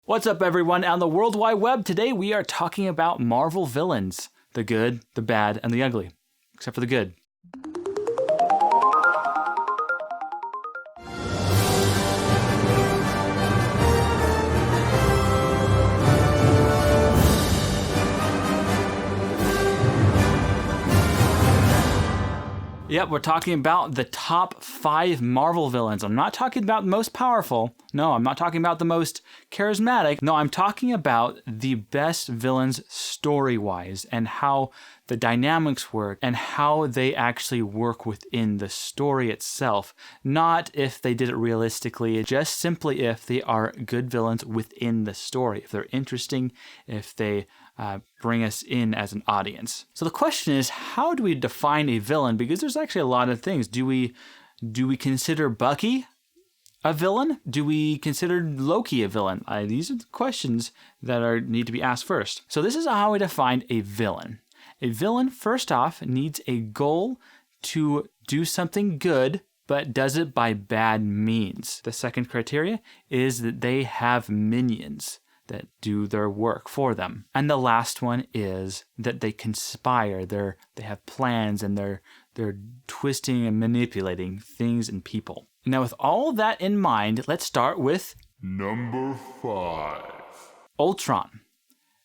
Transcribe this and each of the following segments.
What's up, everyone, on the World Wide Web? Today we are talking about Marvel villains. The good, the bad, and the ugly. Except for the good. Yep, we're talking about the top 5 Marvel villains. I'm not talking about the most powerful. No, I'm not talking about the most charismatic. No, I'm talking about the best villains story-wise and how the dynamics work and how they actually work within the story itself. Not if they did it realistically, just simply if they are good villains within the story. If they're interesting, if they bring us in as an audience. So the question is, how do we define a villain? Because there's actually a lot of things. Do we consider Bucky a villain? Do we consider Loki a villain? These are the questions that need to be asked first. So this is how we define a villain. A villain, first off, needs a goal to do something good, but does it by bad means. The second criteria is that they have minions that do their work for them. And the last one is that they conspire. They have plans and they're twisting and manipulating things and people. Now, with all that in mind, let's start with number 5. Ultron,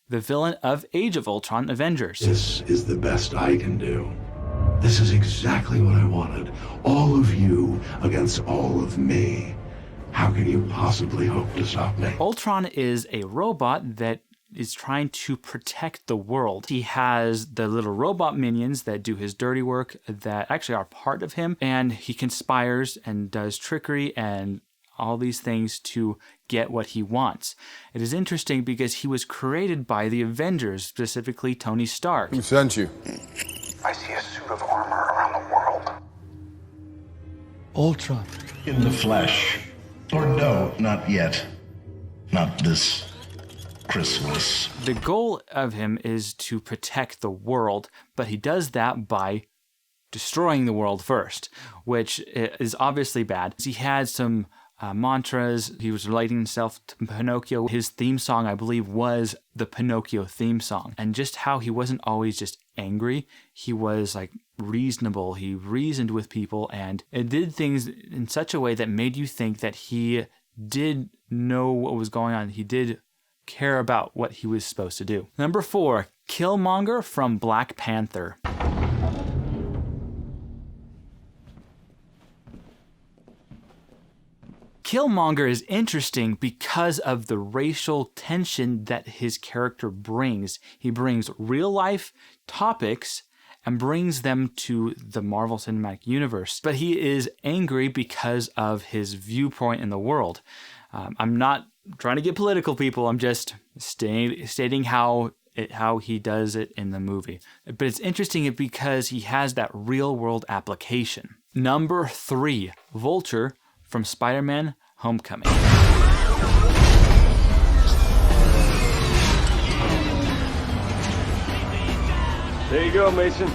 the villain of Age of Ultron Avengers. This is the best I can do. This is exactly what I wanted. All of you against all of me. How can you possibly hope to stop me? Ultron is a robot that is trying to protect the world. He has the little robot minions that do his dirty work that actually are part of him, and he conspires and does trickery and all these things to get what he wants. It is interesting because he was created by the Avengers, specifically Tony Stark. Who sent you? I see a suit of armor around the world. Ultron. In the flesh. Or no, not yet. Not this Christmas. The goal of him is to protect the world, but he does that by destroying the world first, which is obviously bad. He had some mantras. He was relating himself to Pinocchio. His theme song, I believe, was the Pinocchio theme song. And just how he wasn't always just angry. He was like reasonable. He reasoned with people and it did things in such a way that made you think that he did know what was going on. He did care about what he was supposed to do. Number 4, Killmonger from Black Panther. Killmonger is interesting because of the racial tension that his character brings. He brings real life topics and brings them to the Marvel Cinematic Universe. But he is angry because of his viewpoint in the world. I'm not trying to get political, people. I'm just stating how he does it in the movie. But it's interesting because he has that real world application. Number 3, Vulture from Spider-Man Homecoming. There you go, Mason.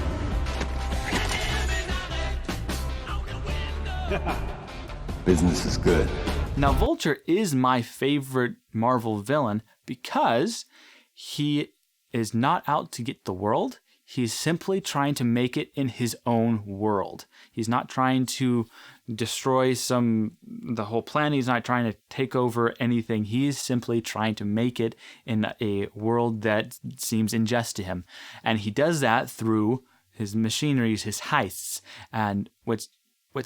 Business is good. Now, Vulture is my favorite Marvel villain because he is not out to get the world. He's simply trying to make it in his own world. He's not trying to destroy the whole planet. He's not trying to take over anything. He's simply trying to make it in a world that seems unjust to him. And he does that through his machineries, his heists. And what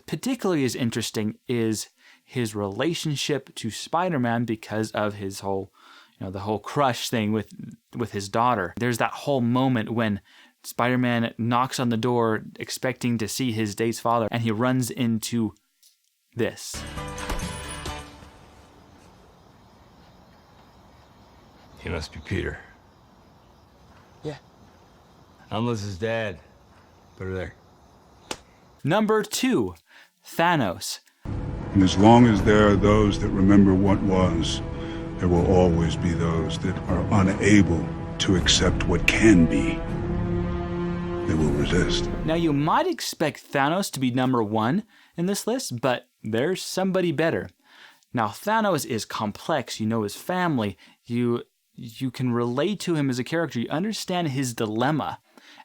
particularly is interesting is his relationship to Spider-Man because of his whole, the whole crush thing with his daughter. There's that whole moment when Spider-Man knocks on the door expecting to see his date's father, and he runs into this. He must be Peter. Yeah. Elmo's his dad. Put her there. Number 2, Thanos. And as long as there are those that remember what was, there will always be those that are unable to accept what can be. They will resist. Now, you might expect Thanos to be number 1 in this list, but there's somebody better. Now, Thanos is complex. You know his family. You can relate to him as a character. You understand his dilemma.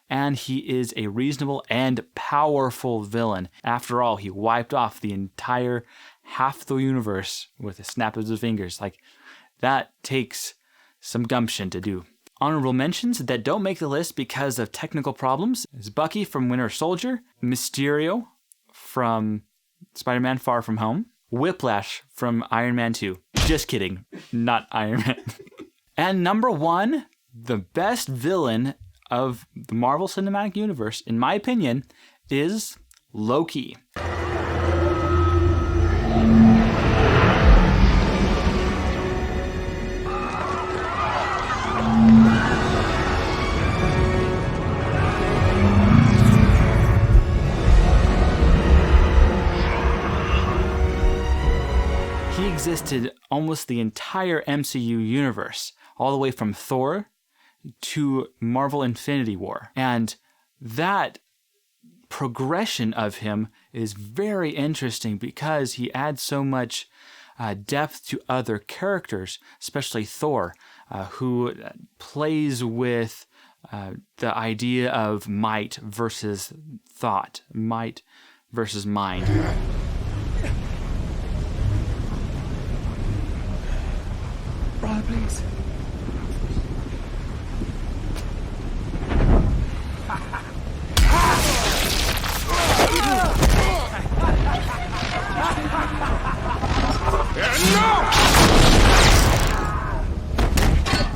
And he is a reasonable and powerful villain. After all, he wiped off the entire half the universe with a snap of his fingers. Like, that takes some gumption to do. Honorable mentions that don't make the list because of technical problems is Bucky from Winter Soldier, Mysterio from Spider-Man Far From Home, Whiplash from Iron Man 2. Just kidding, not Iron Man. And number one, the best villain of the Marvel Cinematic Universe, in my opinion, is Loki. He existed almost the entire MCU universe, all the way from Thor to Marvel Infinity War. And that progression of him is very interesting because he adds so much depth to other characters, especially Thor, who plays with the idea of might versus thought, might versus mind. Brother, please.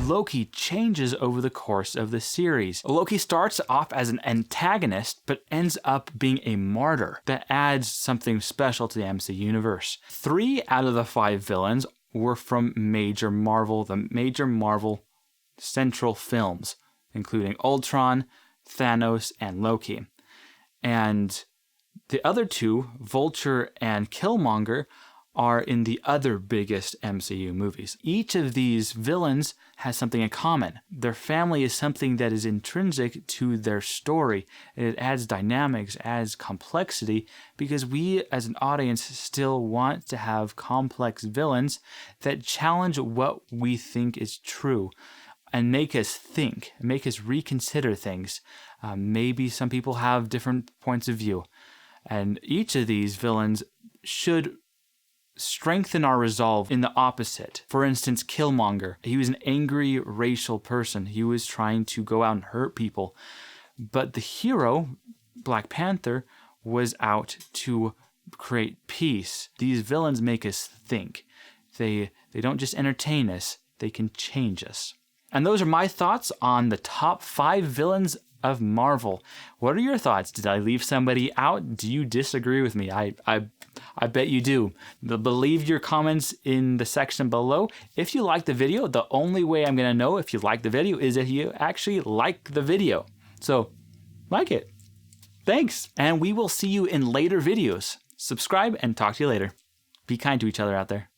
Loki changes over the course of the series. Loki starts off as an antagonist, but ends up being a martyr that adds something special to the MC universe. 3 out of the 5 villains were from the major Marvel central films, including Ultron, Thanos, and Loki. And the other 2, Vulture and Killmonger, are in the other biggest MCU movies. Each of these villains has something in common. Their family is something that is intrinsic to their story. It adds dynamics, adds complexity, because we as an audience still want to have complex villains that challenge what we think is true and make us think, make us reconsider things. Maybe some people have different points of view. And each of these villains should strengthen our resolve in the opposite. For instance, Killmonger. He was an angry racial person. He was trying to go out and hurt people. But the hero, Black Panther, was out to create peace. These villains make us think. They don't just entertain us, they can change us. And those are my thoughts on the top 5 villains of Marvel. What are your thoughts? Did I leave somebody out? Do you disagree with me? I bet you do. Leave your comments in the section below. If you like the video, the only way I'm going to know if you like the video is if you actually like the video. So, like it. Thanks. And we will see you in later videos. Subscribe and talk to you later. Be kind to each other out there.